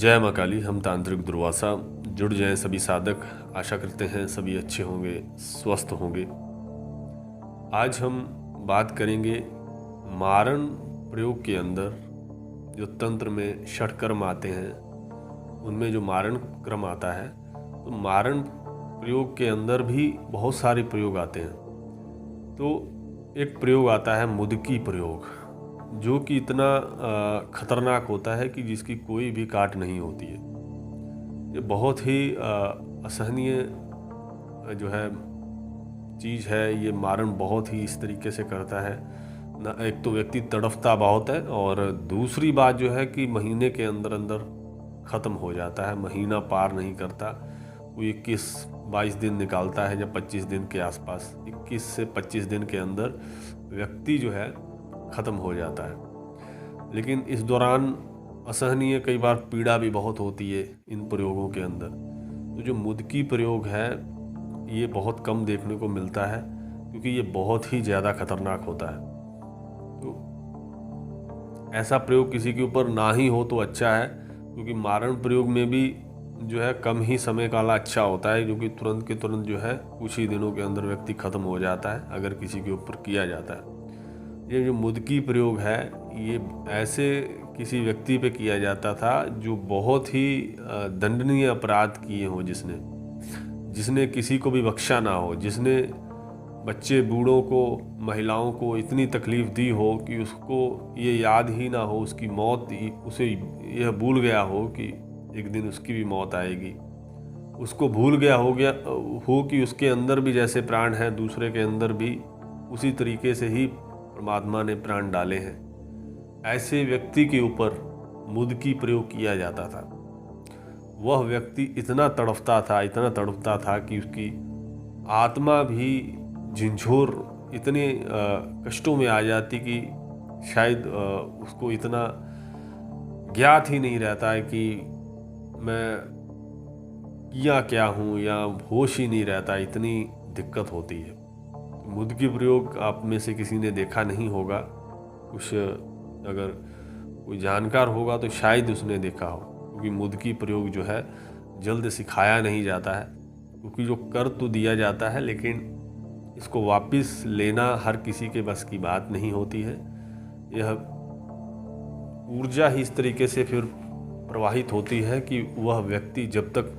जय माँ काली। हम तांत्रिक दुर्वासा जुड़ जाएं सभी साधक। आशा करते हैं सभी अच्छे होंगे, स्वस्थ होंगे। आज हम बात करेंगे मारण प्रयोग के अंदर जो तंत्र में षटकर्म आते हैं उनमें जो मारण क्रम आता है, तो मारण प्रयोग के अंदर भी बहुत सारे प्रयोग आते हैं। तो एक प्रयोग आता है मुदकी प्रयोग, जो कि इतना खतरनाक होता है कि जिसकी कोई भी काट नहीं होती है। ये बहुत ही असहनीय जो है चीज़ है। ये मारण बहुत ही इस तरीके से करता है ना। एक तो व्यक्ति तड़फता बहुत है, और दूसरी बात जो है कि महीने के अंदर अंदर ख़त्म हो जाता है। महीना पार नहीं करता, वो 21-22 दिन निकालता है, या 25 दिन के आसपास। 21 से 25 दिन के अंदर व्यक्ति जो है ख़त्म हो जाता है। लेकिन इस दौरान असहनीय कई बार पीड़ा भी बहुत होती है इन प्रयोगों के अंदर। तो जो मुदकी प्रयोग है ये बहुत कम देखने को मिलता है, क्योंकि ये बहुत ही ज़्यादा खतरनाक होता है। तो ऐसा प्रयोग किसी के ऊपर ना ही हो तो अच्छा है, क्योंकि मारण प्रयोग में भी जो है कम ही समय काला अच्छा होता है, जो कि तुरंत के तुरंत जो है कुछ ही दिनों के अंदर व्यक्ति ख़त्म हो जाता है अगर किसी के ऊपर किया जाता है। ये जो मुदकी प्रयोग है ये ऐसे किसी व्यक्ति पे किया जाता था जो बहुत ही दंडनीय अपराध किए हों, जिसने किसी को भी बख्शा ना हो, जिसने बच्चे बूढ़ों को, महिलाओं को इतनी तकलीफ़ दी हो कि उसको ये याद ही ना हो, उसकी मौत उसे यह भूल गया हो कि एक दिन उसकी भी मौत आएगी। उसको भूल गया हो कि उसके अंदर भी जैसे प्राण हैं दूसरे के अंदर भी उसी तरीके से ही परमात्मा ने प्राण डाले हैं। ऐसे व्यक्ति के ऊपर मुदकी प्रयोग किया जाता था। वह व्यक्ति इतना तड़पता था कि उसकी आत्मा भी झिंझोर इतने कष्टों में आ जाती कि शायद उसको इतना ज्ञात ही नहीं रहता है कि मैं किया क्या हूँ, या होश ही नहीं रहता, इतनी दिक्कत होती है। मुदकी प्रयोग आप में से किसी ने देखा नहीं होगा, कुछ अगर कोई जानकार होगा तो शायद उसने देखा हो, क्योंकि मुदकी प्रयोग जो है जल्द सिखाया नहीं जाता है, क्योंकि जो कर तो दिया जाता है लेकिन इसको वापस लेना हर किसी के बस की बात नहीं होती है। यह ऊर्जा ही इस तरीके से फिर प्रवाहित होती है कि वह व्यक्ति जब तक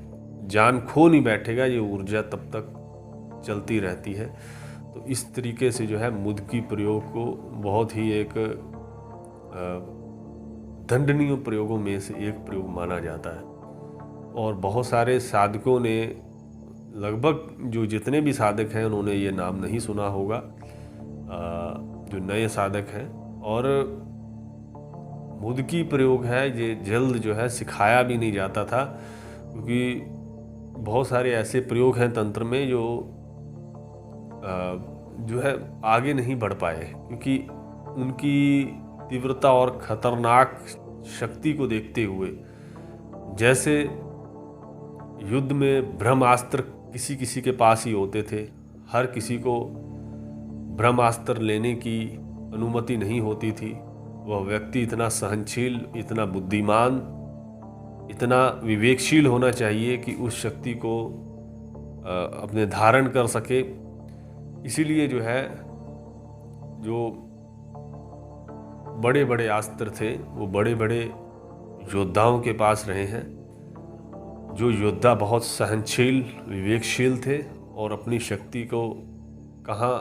जान खो नहीं बैठेगा ये ऊर्जा तब तक चलती रहती है। तो इस तरीके से जो है मुदकी प्रयोग को बहुत ही एक दंडनीय प्रयोगों में से एक प्रयोग माना जाता है। और बहुत सारे साधकों ने, लगभग जो जितने भी साधक हैं उन्होंने ये नाम नहीं सुना होगा, जो नए साधक हैं। और मुदकी प्रयोग है ये जल्द जो है सिखाया भी नहीं जाता था, क्योंकि बहुत सारे ऐसे प्रयोग हैं तंत्र में जो है आगे नहीं बढ़ पाए, क्योंकि उनकी तीव्रता और खतरनाक शक्ति को देखते हुए, जैसे युद्ध में ब्रह्मास्त्र किसी किसी के पास ही होते थे, हर किसी को ब्रह्मास्त्र लेने की अनुमति नहीं होती थी। वह व्यक्ति इतना सहनशील, इतना बुद्धिमान, इतना विवेकशील होना चाहिए कि उस शक्ति को अपने धारण कर सके। इसीलिए जो है जो बड़े बड़े अस्त्र थे वो बड़े बड़े योद्धाओं के पास रहे हैं, जो योद्धा बहुत सहनशील, विवेकशील थे और अपनी शक्ति को कहाँ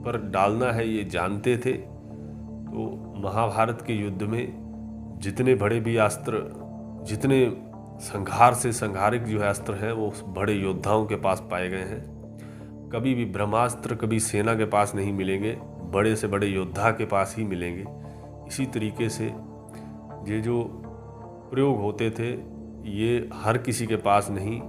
पर डालना है ये जानते थे। तो महाभारत के युद्ध में जितने बड़े भी अस्त्र, जितने संहार से संहारिक जो है अस्त्र हैं वो बड़े योद्धाओं के पास पाए गए हैं। कभी भी ब्रह्मास्त्र कभी सेना के पास नहीं मिलेंगे, बड़े से बड़े योद्धा के पास ही मिलेंगे। इसी तरीके से ये जो प्रयोग होते थे ये हर किसी के पास नहीं,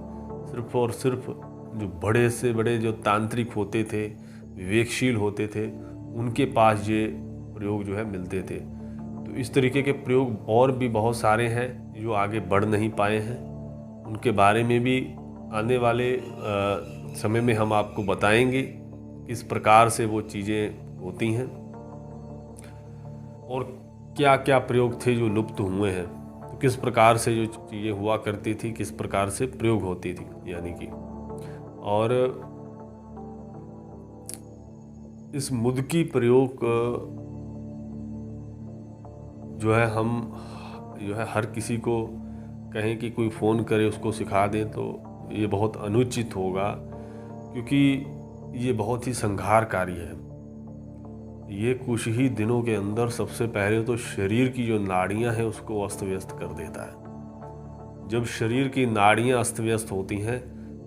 सिर्फ और सिर्फ जो बड़े से बड़े जो तांत्रिक होते थे, विवेकशील होते थे, उनके पास ये प्रयोग जो है मिलते थे। तो इस तरीके के प्रयोग और भी बहुत सारे हैं जो आगे बढ़ नहीं पाए हैं। उनके बारे में भी आने वाले समय में हम आपको बताएंगे किस प्रकार से वो चीज़ें होती हैं और क्या क्या प्रयोग थे जो लुप्त हुए हैं। तो किस प्रकार से जो चीज़ें हुआ करती थी, किस प्रकार से प्रयोग होती थी यानी कि। और इस मुद्की प्रयोग जो है हम जो है हर किसी को कहें कि कोई फ़ोन करे उसको सिखा दें तो ये बहुत अनुचित होगा, क्योंकि ये बहुत ही संहारकारी है। ये कुछ ही दिनों के अंदर सबसे पहले तो शरीर की जो नाड़ियां हैं उसको अस्त व्यस्त कर देता है। जब शरीर की नाड़ियां अस्त व्यस्त होती हैं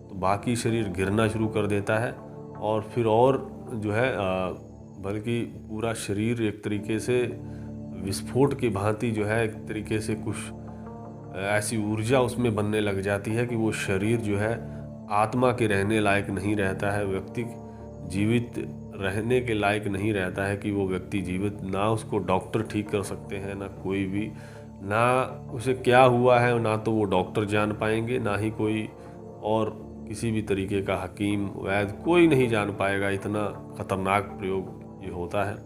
तो बाकी शरीर गिरना शुरू कर देता है, और फिर और जो है बल्कि पूरा शरीर एक तरीके से विस्फोट की भांति जो है एक तरीके से कुछ ऐसी ऊर्जा उसमें बनने लग जाती है कि वो शरीर जो है आत्मा के रहने लायक नहीं रहता है, व्यक्ति जीवित रहने के लायक नहीं रहता है कि वो व्यक्ति जीवित, ना उसको डॉक्टर ठीक कर सकते हैं, ना कोई भी, ना उसे क्या हुआ है ना तो वो डॉक्टर जान पाएंगे, ना ही कोई और किसी भी तरीके का हकीम वैद्य कोई नहीं जान पाएगा। इतना खतरनाक प्रयोग ये होता है।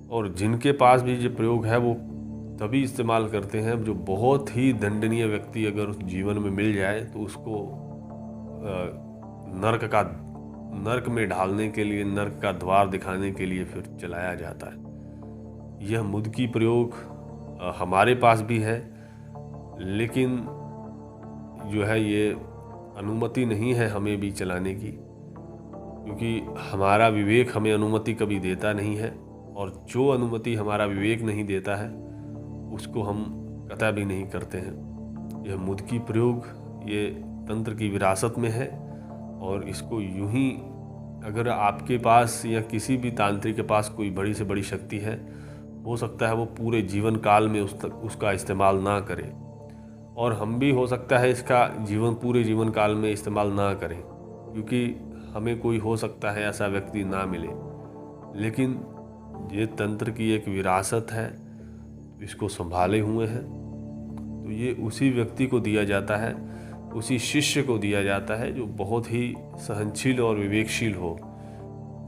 और जिनके पास भी ये प्रयोग है वो तभी इस्तेमाल करते हैं जो बहुत ही दंडनीय व्यक्ति अगर उस जीवन में मिल जाए तो उसको नर्क में ढालने के लिए, नर्क का द्वार दिखाने के लिए फिर चलाया जाता है। यह मुद्की प्रयोग हमारे पास भी है, लेकिन जो है ये अनुमति नहीं है हमें भी चलाने की, क्योंकि हमारा विवेक हमें अनुमति कभी देता नहीं है, और जो अनुमति हमारा विवेक नहीं देता है उसको हम कतई भी नहीं करते हैं। यह मुद्की प्रयोग ये तंत्र की विरासत में है, और इसको यूं ही अगर आपके पास या किसी भी तांत्रिक के पास कोई बड़ी से बड़ी शक्ति है, हो सकता है वो पूरे जीवन काल में उसका इस्तेमाल ना करे, और हम भी हो सकता है इसका पूरे जीवन काल में इस्तेमाल ना करें, क्योंकि हमें कोई हो सकता है ऐसा व्यक्ति ना मिले। लेकिन ये तंत्र की एक विरासत है, इसको संभाले हुए हैं, तो ये उसी व्यक्ति को दिया जाता है, उसी शिष्य को दिया जाता है जो बहुत ही सहनशील और विवेकशील हो,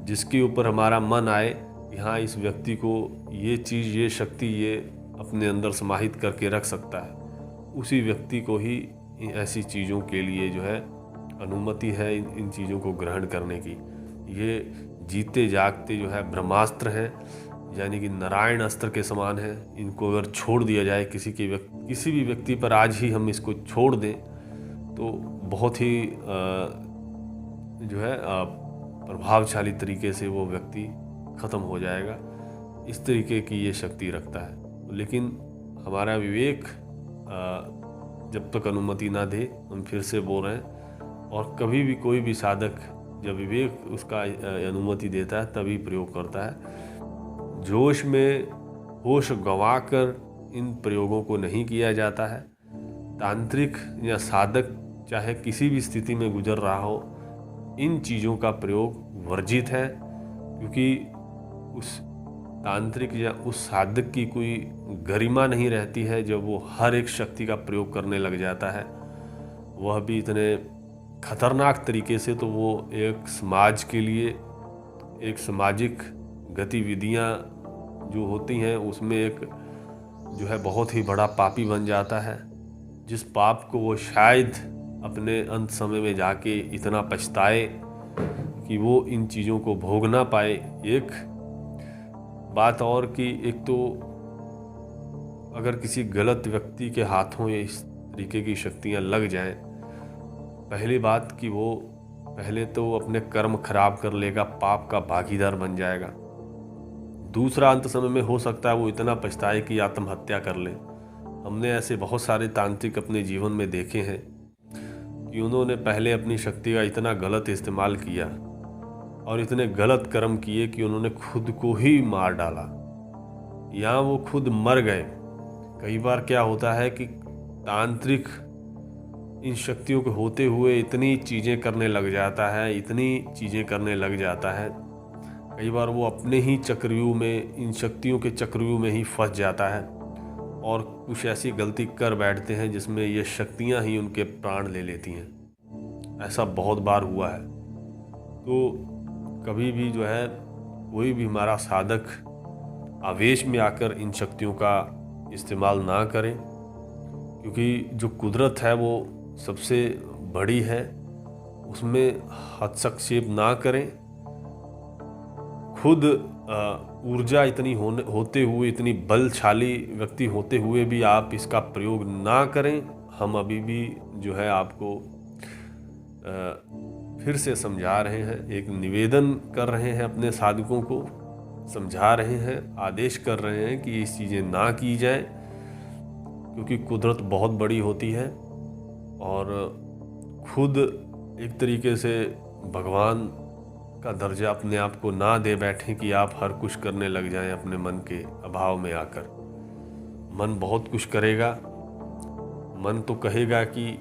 जिसके ऊपर हमारा मन आए कि हाँ इस व्यक्ति को ये चीज़, ये शक्ति ये अपने अंदर समाहित करके रख सकता है, उसी व्यक्ति को ही ऐसी चीज़ों के लिए जो है अनुमति है इन चीज़ों को ग्रहण करने की। ये जीते जागते जो है ब्रह्मास्त्र हैं, यानी कि नारायण अस्त्र के समान है। इनको अगर छोड़ दिया जाए किसी भी व्यक्ति पर, आज ही हम इसको छोड़ दें तो बहुत ही जो है प्रभावशाली तरीके से वो व्यक्ति ख़त्म हो जाएगा। इस तरीके की ये शक्ति रखता है। लेकिन हमारा विवेक जब तक अनुमति ना दे, हम फिर से बोल रहे हैं, और कभी भी कोई भी साधक जब विवेक उसका अनुमति देता है तभी प्रयोग करता है। जोश में होश गंवाकर इन प्रयोगों को नहीं किया जाता है। तांत्रिक या साधक चाहे किसी भी स्थिति में गुजर रहा हो, इन चीज़ों का प्रयोग वर्जित है, क्योंकि उस तांत्रिक या उस साधक की कोई गरिमा नहीं रहती है जब वो हर एक शक्ति का प्रयोग करने लग जाता है, वह भी इतने खतरनाक तरीके से। तो वो एक समाज के लिए, एक सामाजिक गतिविधियां जो होती हैं उसमें एक जो है बहुत ही बड़ा पापी बन जाता है, जिस पाप को वो शायद अपने अंत समय में जाके इतना पछताए कि वो इन चीज़ों को भोग ना पाए। एक बात और कि एक तो अगर किसी गलत व्यक्ति के हाथों ये इस तरीके की शक्तियाँ लग जाएं, पहली बात कि वो पहले तो अपने कर्म खराब कर लेगा, पाप का भागीदार बन जाएगा। दूसरा, अंत समय में हो सकता है वो इतना पछताए कि आत्महत्या कर ले। हमने ऐसे बहुत सारे तांत्रिक अपने जीवन में देखे हैं कि उन्होंने पहले अपनी शक्ति का इतना गलत इस्तेमाल किया और इतने गलत कर्म किए कि उन्होंने खुद को ही मार डाला, या वो खुद मर गए। कई बार क्या होता है कि तांत्रिक इन शक्तियों के होते हुए इतनी चीज़ें करने लग जाता है, कई बार वो अपने ही चक्रव्यूह में, इन शक्तियों के चक्रव्यूह में ही फंस जाता है और कुछ ऐसी गलती कर बैठते हैं जिसमें ये शक्तियां ही उनके प्राण ले लेती हैं। ऐसा बहुत बार हुआ है। तो कभी भी जो है कोई भी हमारा साधक आवेश में आकर इन शक्तियों का इस्तेमाल ना करें। क्योंकि जो कुदरत है वो सबसे बड़ी है, उसमें हस्तक्षेप ना करें। खुद ऊर्जा इतनी होते हुए, इतनी बलशाली व्यक्ति होते हुए भी आप इसका प्रयोग ना करें। हम अभी भी जो है आपको फिर से समझा रहे हैं, एक निवेदन कर रहे हैं, अपने साधकों को समझा रहे हैं, आदेश कर रहे हैं कि इस चीज़ें ना की जाए, क्योंकि कुदरत बहुत बड़ी होती है और खुद एक तरीके से भगवान का दर्जा अपने आप को ना दे बैठें कि आप हर कुछ करने लग जाएं अपने मन के अभाव में आकर। मन बहुत कुछ करेगा। मन तो कहेगा कि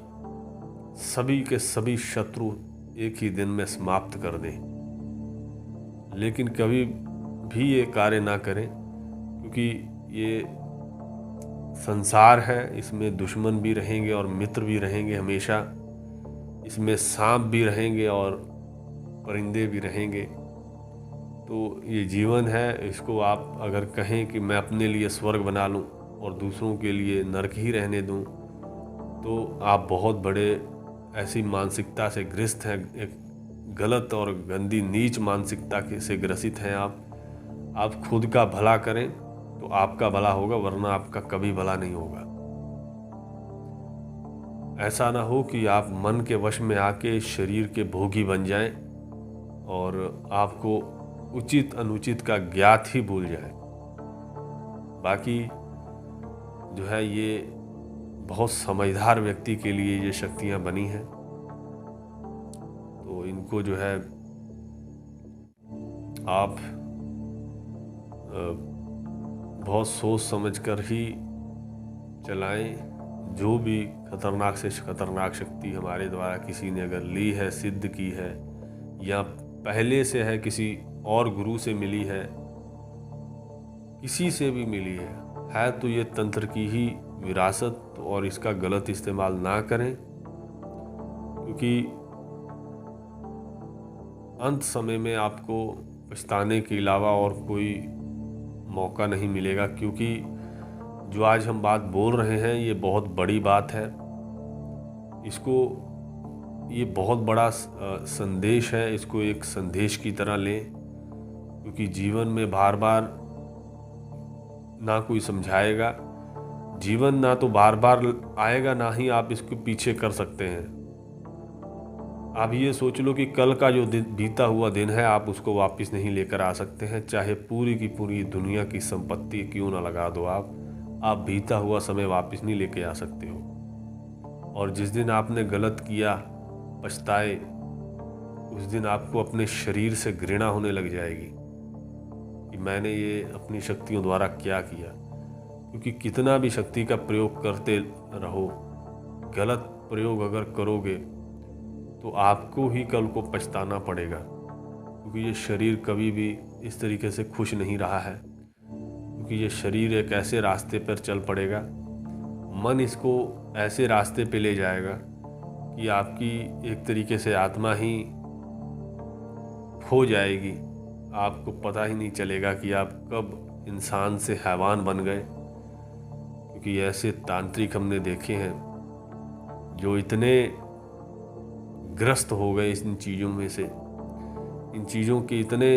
सभी के सभी शत्रु एक ही दिन में समाप्त कर दें, लेकिन कभी भी ये कार्य ना करें, क्योंकि ये संसार है, इसमें दुश्मन भी रहेंगे और मित्र भी रहेंगे हमेशा। इसमें सांप भी रहेंगे और परिंदे भी रहेंगे। तो ये जीवन है, इसको आप अगर कहें कि मैं अपने लिए स्वर्ग बना लूं और दूसरों के लिए नरक ही रहने दूं, तो आप बहुत बड़े ऐसी मानसिकता से ग्रस्त हैं, एक गलत और गंदी नीच मानसिकता से ग्रसित हैं आप खुद का भला करें तो आपका भला होगा, वरना आपका कभी भला नहीं होगा। ऐसा ना हो कि आप मन के वश में आके शरीर के भोगी बन जाएं और आपको उचित अनुचित का ज्ञात ही भूल जाए। बाकी जो है ये बहुत समझदार व्यक्ति के लिए ये शक्तियां बनी हैं, तो इनको जो है आप बहुत सोच समझ कर ही चलाएं। जो भी खतरनाक से खतरनाक शक्ति हमारे द्वारा किसी ने अगर ली है, सिद्ध की है, या पहले से है, किसी और गुरु से मिली है, किसी से भी मिली है तो ये तंत्र की ही विरासत, और इसका गलत इस्तेमाल ना करें, क्योंकि अंत समय में आपको पछताने के अलावा और कोई मौका नहीं मिलेगा। क्योंकि जो आज हम बात बोल रहे हैं ये बहुत बड़ी बात है, इसको ये बहुत बड़ा संदेश है, इसको एक संदेश की तरह लें, क्योंकि जीवन में बार बार ना कोई समझाएगा, जीवन ना तो बार बार आएगा, ना ही आप इसको पीछे कर सकते हैं। आप ये सोच लो कि कल का जो बीता हुआ दिन है आप उसको वापस नहीं लेकर आ सकते हैं, चाहे पूरी की पूरी दुनिया की संपत्ति क्यों ना लगा दो आप बीता हुआ समय वापस नहीं लेके आ सकते हो। और जिस दिन आपने गलत किया, पछताए, उस दिन आपको अपने शरीर से घृणा होने लग जाएगी कि मैंने ये अपनी शक्तियों द्वारा क्या किया। क्योंकि कितना भी शक्ति का प्रयोग करते रहो, गलत प्रयोग अगर करोगे तो आपको ही कल को पछताना पड़ेगा, क्योंकि ये शरीर कभी भी इस तरीके से खुश नहीं रहा है। क्योंकि ये शरीर एक ऐसे रास्ते पर चल पड़ेगा, मन इसको ऐसे रास्ते पे ले जाएगा कि आपकी एक तरीके से आत्मा ही खो जाएगी। आपको पता ही नहीं चलेगा कि आप कब इंसान से हैवान बन गए। क्योंकि ऐसे तांत्रिक हमने देखे हैं जो इतने ग्रस्त हो गए इन चीज़ों में से, इन चीज़ों की इतने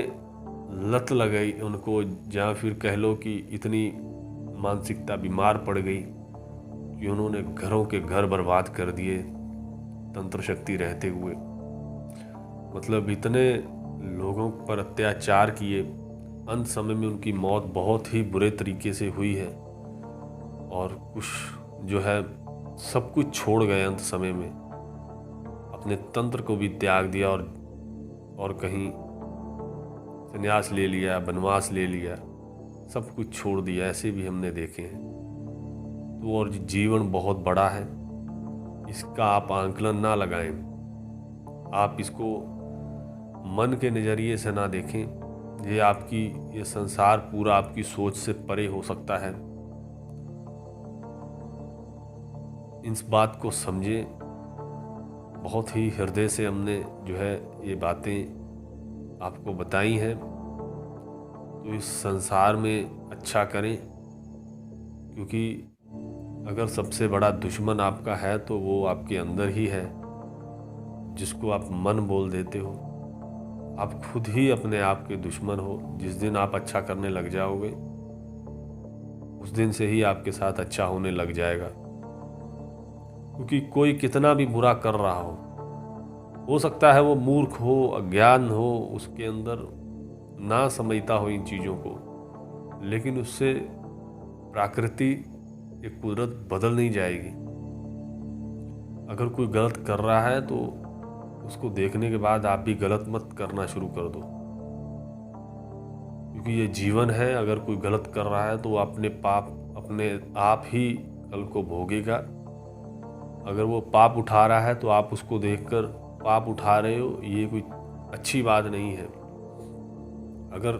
लत लग गई उनको, या फिर कह लो कि इतनी मानसिकता बीमार पड़ गई कि उन्होंने घरों के घर बर्बाद कर दिए तंत्र शक्ति रहते हुए। मतलब इतने लोगों पर अत्याचार किए, अंत समय में उनकी मौत बहुत ही बुरे तरीके से हुई है। और कुछ जो है सब कुछ छोड़ गए अंत समय में, अपने तंत्र को भी त्याग दिया और कहीं संन्यास ले लिया, वनवास ले लिया, सब कुछ छोड़ दिया। ऐसे भी हमने देखे हैं। तो और जीवन बहुत बड़ा है, इसका आप आंकलन ना लगाएं, आप इसको मन के नज़रिए से ना देखें। ये संसार पूरा आपकी सोच से परे हो सकता है। इस बात को समझें। बहुत ही हृदय से हमने जो है ये बातें आपको बताई हैं, तो इस संसार में अच्छा करें, क्योंकि अगर सबसे बड़ा दुश्मन आपका है तो वो आपके अंदर ही है, जिसको आप मन बोल देते हो। आप खुद ही अपने आप के दुश्मन हो। जिस दिन आप अच्छा करने लग जाओगे, उस दिन से ही आपके साथ अच्छा होने लग जाएगा। क्योंकि कोई कितना भी बुरा कर रहा हो सकता है वो मूर्ख हो, अज्ञान हो, उसके अंदर ना समझता हो इन चीज़ों को, लेकिन उससे प्रकृति, एक कुदरत बदल नहीं जाएगी। अगर कोई गलत कर रहा है तो उसको देखने के बाद आप भी गलत मत करना शुरू कर दो, क्योंकि ये जीवन है। अगर कोई गलत कर रहा है तो वो अपने पाप अपने आप ही कल को भोगेगा। अगर वो पाप उठा रहा है तो आप उसको देखकर पाप उठा रहे हो, ये कोई अच्छी बात नहीं है। अगर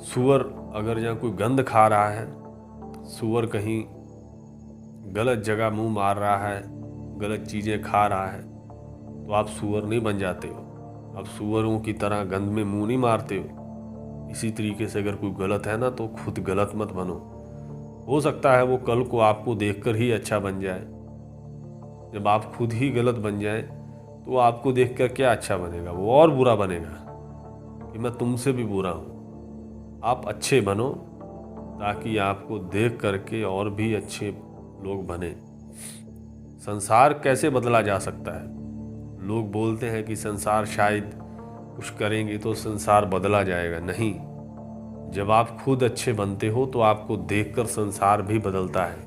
सूअर अगर यहाँ कोई गंद खा रहा है, सूअर कहीं गलत जगह मुंह मार रहा है, गलत चीज़ें खा रहा है, तो आप सूअर नहीं बन जाते हो। आप सूअरों की तरह गंद में मुंह नहीं मारते हो। इसी तरीके से अगर कोई गलत है ना, तो खुद गलत मत बनो। हो सकता है वो कल को आपको देखकर ही अच्छा बन जाए। जब आप खुद ही गलत बन जाए तो आपको देखकर क्या अच्छा बनेगा, वो और बुरा बनेगा कि मैं तुमसे भी बुरा हूँ। आप अच्छे बनो ताकि आपको देख करके और भी अच्छे लोग बने। संसार कैसे बदला जा सकता है? लोग बोलते हैं कि संसार शायद कुछ करेंगे तो संसार बदला जाएगा। नहीं, जब आप खुद अच्छे बनते हो तो आपको देखकर संसार भी बदलता है।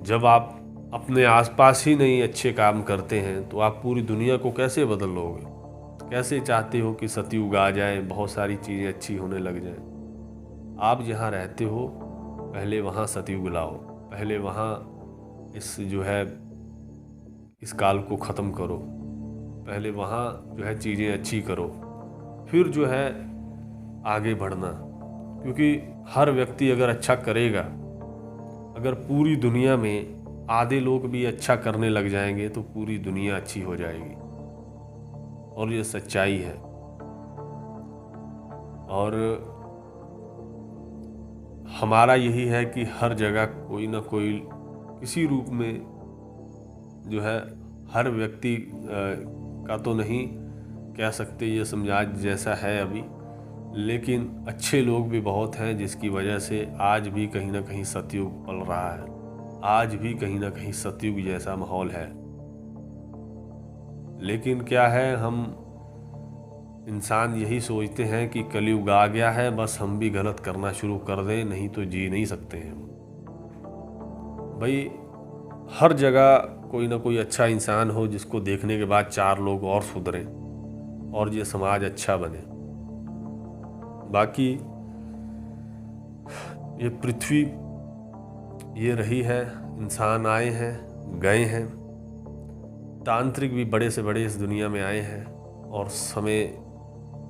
जब आप अपने आसपास ही नहीं अच्छे काम करते हैं तो आप पूरी दुनिया को कैसे बदल लोगे? कैसे चाहते हो कि सतयुग आ जाए, बहुत सारी चीज़ें अच्छी होने लग जाएं? आप जहाँ रहते हो पहले वहाँ सतयुग लाओ, पहले वहाँ इस काल को ख़त्म करो, पहले वहाँ चीज़ें अच्छी करो, फिर आगे बढ़ना। क्योंकि हर व्यक्ति अगर अच्छा करेगा, अगर पूरी दुनिया में आधे लोग भी अच्छा करने लग जाएंगे तो पूरी दुनिया अच्छी हो जाएगी। और ये सच्चाई है। और हमारा यही है कि हर जगह कोई ना कोई किसी रूप में हर व्यक्ति का तो नहीं कह सकते ये समाज जैसा है अभी, लेकिन अच्छे लोग भी बहुत हैं, जिसकी वजह से आज भी कहीं ना कहीं सतयुग पल रहा है। आज भी कहीं ना कहीं सतयुग जैसा माहौल है। लेकिन क्या है, हम इंसान यही सोचते हैं कि कलयुग आ गया है, बस हम भी गलत करना शुरू कर दें, नहीं तो जी नहीं सकते हैं। भाई हर जगह कोई ना कोई अच्छा इंसान हो जिसको देखने के बाद चार लोग और सुधरें और ये समाज अच्छा बने। बाकी ये पृथ्वी ये रही है, इंसान आए हैं गए हैं, तांत्रिक भी बड़े से बड़े इस दुनिया में आए हैं और समय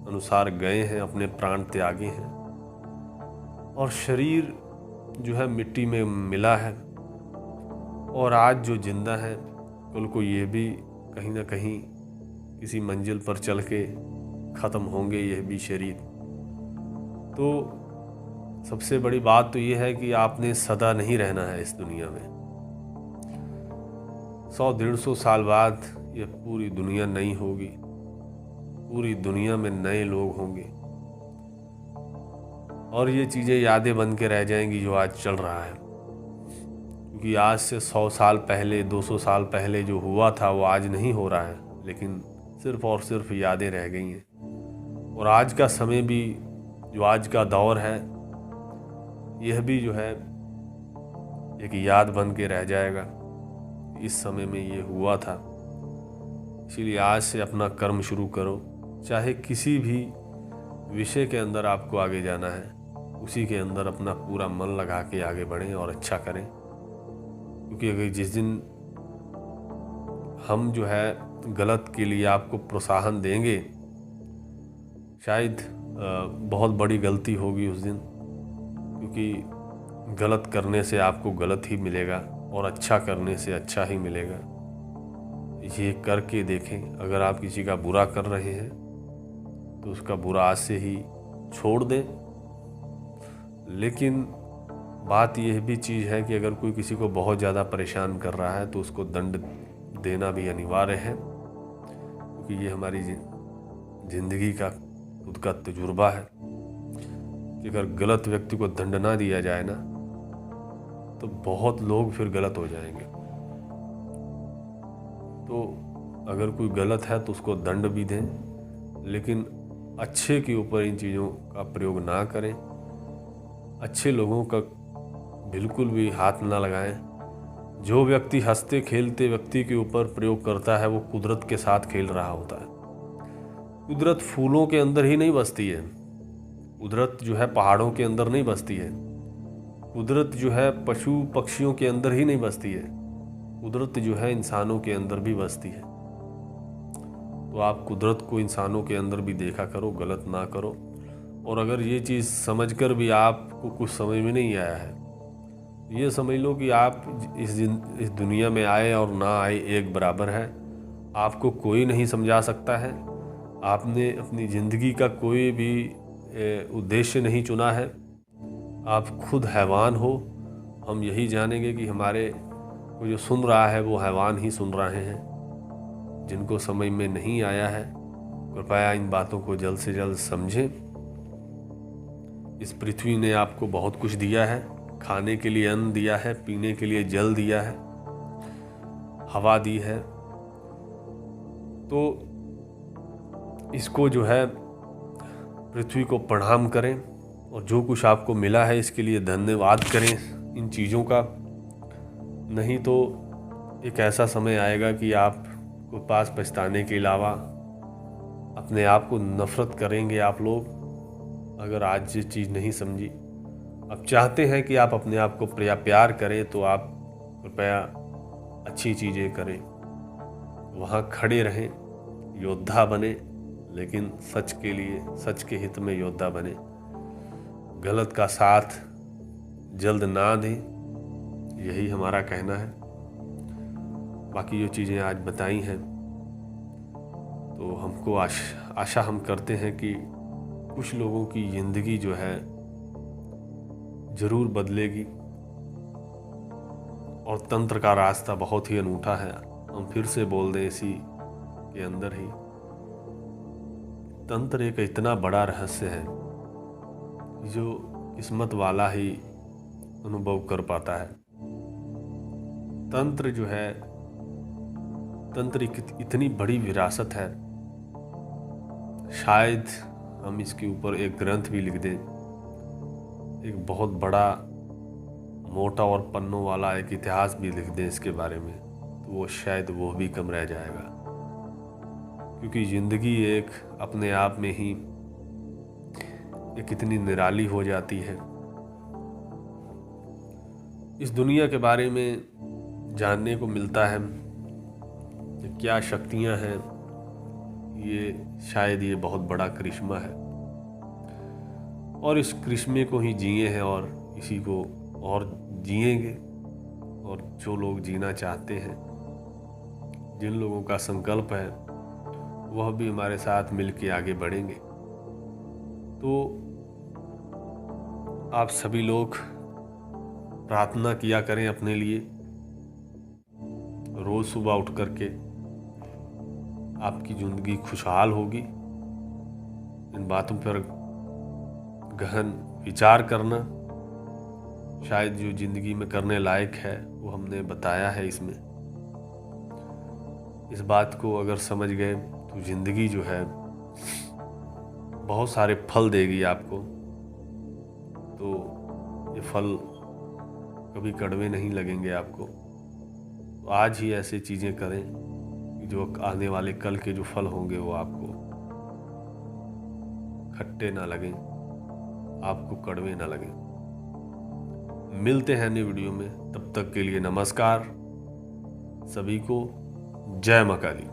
अनुसार गए हैं, अपने प्राण त्यागे हैं। और शरीर मिट्टी में मिला है, और आज जो जिंदा है कल को ये भी कहीं ना कहीं किसी मंजिल पर चल के ख़त्म होंगे, यह भी शरीर। तो सबसे बड़ी बात तो ये है कि आपने सदा नहीं रहना है इस दुनिया में। 100-150 साल बाद ये पूरी दुनिया नई होगी, पूरी दुनिया में नए लोग होंगे और ये चीज़ें यादें बन के रह जाएंगी जो आज चल रहा है। क्योंकि आज से 100 साल पहले 200 साल पहले जो हुआ था वो आज नहीं हो रहा है, लेकिन सिर्फ और सिर्फ यादें रह गई हैं। और आज का समय भी, जो आज का दौर है, यह भी एक याद बन के रह जाएगा। इस समय में ये हुआ था। इसीलिए आज से अपना कर्म शुरू करो। चाहे किसी भी विषय के अंदर आपको आगे जाना है, उसी के अंदर अपना पूरा मन लगा के आगे बढ़ें और अच्छा करें। क्योंकि अगर जिस दिन हम गलत के लिए आपको प्रोत्साहन देंगे, शायद बहुत बड़ी गलती होगी उस दिन। क्योंकि गलत करने से आपको गलत ही मिलेगा और अच्छा करने से अच्छा ही मिलेगा। ये करके देखें। अगर आप किसी का बुरा कर रहे हैं तो उसका बुरा आज से ही छोड़ दें, लेकिन बात यह भी चीज़ है कि अगर कोई किसी को बहुत ज़्यादा परेशान कर रहा है तो उसको दंड देना भी अनिवार्य है, क्योंकि ये हमारी ज़िंदगी का खुद का तजुर्बा है कि अगर गलत व्यक्ति को दंड ना दिया जाए ना तो बहुत लोग फिर गलत हो जाएंगे। तो अगर कोई गलत है तो उसको दंड भी दें, लेकिन अच्छे के ऊपर इन चीज़ों का प्रयोग ना करें। अच्छे लोगों का बिल्कुल भी हाथ ना लगाएं। जो व्यक्ति हंसते खेलते व्यक्ति के ऊपर प्रयोग करता है वो कुदरत के साथ खेल रहा होता है। कुदरत फूलों के अंदर ही नहीं बसती है, कुदरत जो है पहाड़ों के अंदर नहीं बसती है, कुदरत जो है पशु पक्षियों के अंदर ही नहीं बसती है, कुदरत जो है इंसानों के अंदर भी बसती है। तो आप कुदरत को इंसानों के अंदर भी देखा करो, गलत ना करो। और अगर ये चीज़ समझकर भी आपको कुछ समझ में नहीं आया है, ये समझ लो कि आप इस दुनिया में आए और ना आए एक बराबर है। आपको कोई नहीं समझा सकता है। आपने अपनी ज़िंदगी का कोई भी उद्देश्य नहीं चुना है। आप खुद हैवान हो। हम यही जानेंगे कि हमारे को जो सुन रहा है वो हैवान ही सुन रहे हैं। जिनको समझ में नहीं आया है कृपया इन बातों को जल्द से जल्द समझें। इस पृथ्वी ने आपको बहुत कुछ दिया है। खाने के लिए अन्न दिया है, पीने के लिए जल दिया है, हवा दी है। तो इसको जो है पृथ्वी को प्रणाम करें और जो कुछ आपको मिला है इसके लिए धन्यवाद करें इन चीज़ों का। नहीं तो एक ऐसा समय आएगा कि आपको पास पछताने के अलावा अपने आप को नफरत करेंगे आप लोग, अगर आज ये चीज़ नहीं समझी। अब चाहते हैं कि आप अपने आप को प्यार करें तो आप कृपया अच्छी चीज़ें करें, वहाँ खड़े रहें, योद्धा बने, लेकिन सच के लिए, सच के हित में योद्धा बने। गलत का साथ जल्द ना दें, यही हमारा कहना है। बाकी जो चीज़ें आज बताई हैं तो हमको आशा हम करते हैं कि कुछ लोगों की ज़िंदगी जो है ज़रूर बदलेगी। और तंत्र का रास्ता बहुत ही अनूठा है। हम फिर से बोल दें इसी के अंदर ही, तंत्र एक इतना बड़ा रहस्य है जो किस्मत वाला ही अनुभव कर पाता है। तंत्र जो है, तंत्र इतनी बड़ी विरासत है, शायद हम इसके ऊपर एक ग्रंथ भी लिख दें, एक बहुत बड़ा मोटा और पन्नों वाला एक इतिहास भी लिख दें इसके बारे में, तो वो शायद वो भी कम रह जाएगा। क्योंकि ज़िंदगी एक अपने आप में ही एक इतनी निराली हो जाती है। इस दुनिया के बारे में जानने को मिलता है कि क्या शक्तियां हैं, ये शायद ये बहुत बड़ा करिश्मा है। और इस करिश्मे को ही जिए हैं और इसी को और जिएंगे। और जो लोग जीना चाहते हैं, जिन लोगों का संकल्प है, वह भी हमारे साथ मिलके आगे बढ़ेंगे। तो आप सभी लोग प्रार्थना किया करें अपने लिए, रोज़ सुबह उठ करके। आपकी ज़िंदगी खुशहाल होगी। इन बातों पर गहन विचार करना, शायद जो ज़िंदगी में करने लायक है वो हमने बताया है इसमें। इस बात को अगर समझ गए तो ज़िंदगी जो है बहुत सारे फल देगी आपको। तो ये फल कभी कड़वे नहीं लगेंगे आपको। तो आज ही ऐसे चीज़ें करें कि जो आने वाले कल के जो फल होंगे वो आपको खट्टे ना लगें, आपको कड़वे ना लगें। मिलते हैं नई वीडियो में, तब तक के लिए नमस्कार सभी को। जय मां काली।